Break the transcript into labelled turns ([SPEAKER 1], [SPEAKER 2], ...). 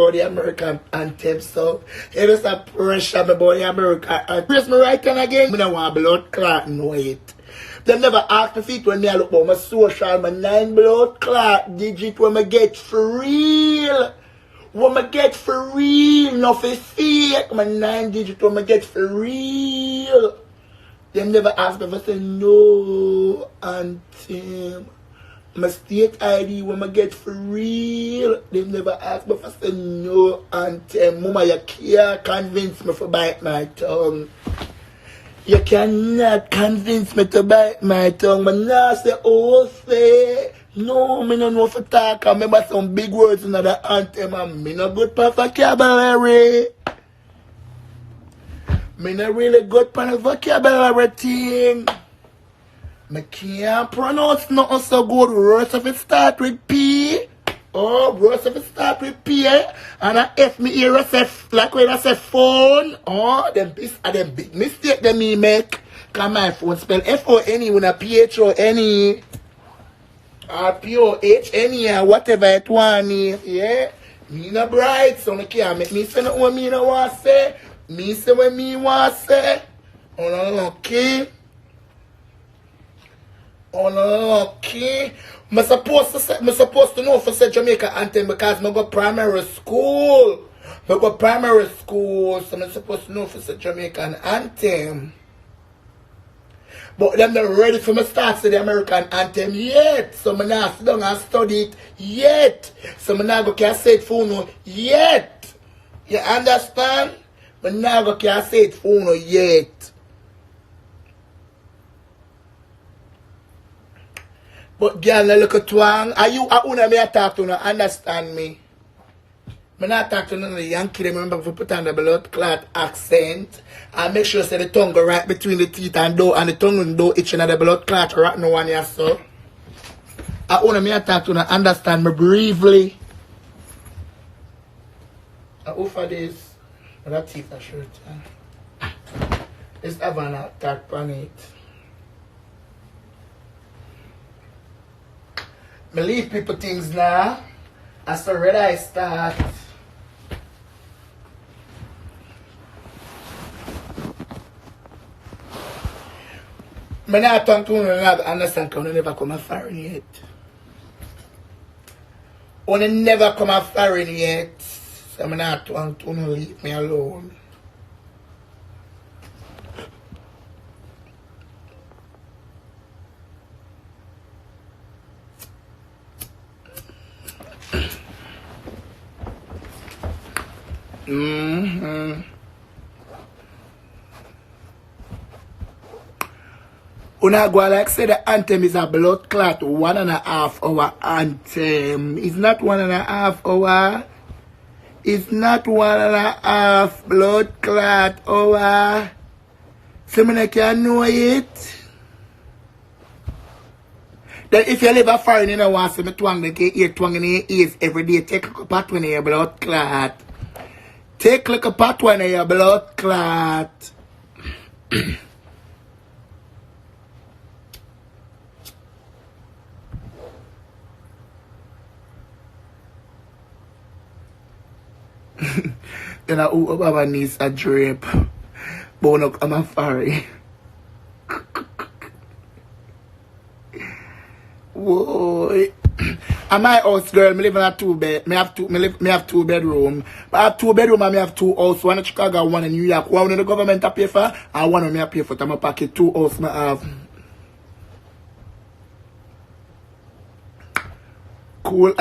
[SPEAKER 1] the American anthem, so it is a pressure me boy the American anthem. Press me right hand again. Me no want blood clot, no it. They never ask me feet when me look about my social, my 9 blood clot digit when me get for real. When me get for real, no for fake. My 9 digit when me get for real. They never ask me if I say no anthem. My state ID when I get for real. They never ask me if I say no anthem. Mama, you can't convince me to bite my tongue. You cannot convince me to bite my tongue. But now say, oh, say, no, me no know for talk. I remember some big words in the anthem and me no good for vocabulary. Me no really good for the vocabulary thing. I can't pronounce nothing so good. Words if it start with P. Oh, words if it start with P. Eh? And I F me here, I say, like when I say phone. Oh, them big mistake that me make. Because my phone spell F-O-N-E when I P-H-O-N-E. Or P-O-H-N-E or whatever it want is. Yeah? Me no bright, so I can't make me say nothing what me no want to say. Me say what me want to say. Oh, no, okay. Oh no, okay. I'm supposed to know for say Jamaica anthem because I go primary school. So I'm supposed to know for say Jamaican anthem. But them not ready for me start to the American anthem yet. So I'm not sit down and study it yet. So I'm not go say it for no yet. You understand? I'm not go say it for no yet. But girl, look at twang. Are you a una me a talk to no understand me? Me not talk to none of the Yankee. Remember if we put on the blood clot accent and make sure say the tongue go right between the teeth and the tongue do each another blood clot right no one here so. I una me a talk to no understand me briefly. I offer this. That teeth a shirt. Let's have an attack on it. Me leave people things now. As so ready I start. Me not talk to you not understand because you never come a foreign yet. You never come a foreign yet. So me not talk to you, leave me alone. Una go like say the anthem is a blood clot 1.5 hour anthem. It's not 1.5 hour. It's not 1.5 blood clot hour. Someone can know it. Then if you live a foreign, you know want to see me twang the ear twang in your ears every day. Take a pot when your blood clot. Take like a pot when your blood clot. Then I Baba needs a drape. But I'm a furry. Whoa. And my house girl, me live in a 2-bed. Me have 2 bedroom. But I have 2 bedroom and me have 2 house. One in Chicago, one in New York. One in the government I pay for, and one of me I pay for. I'm a packet 2 house me have. Cool.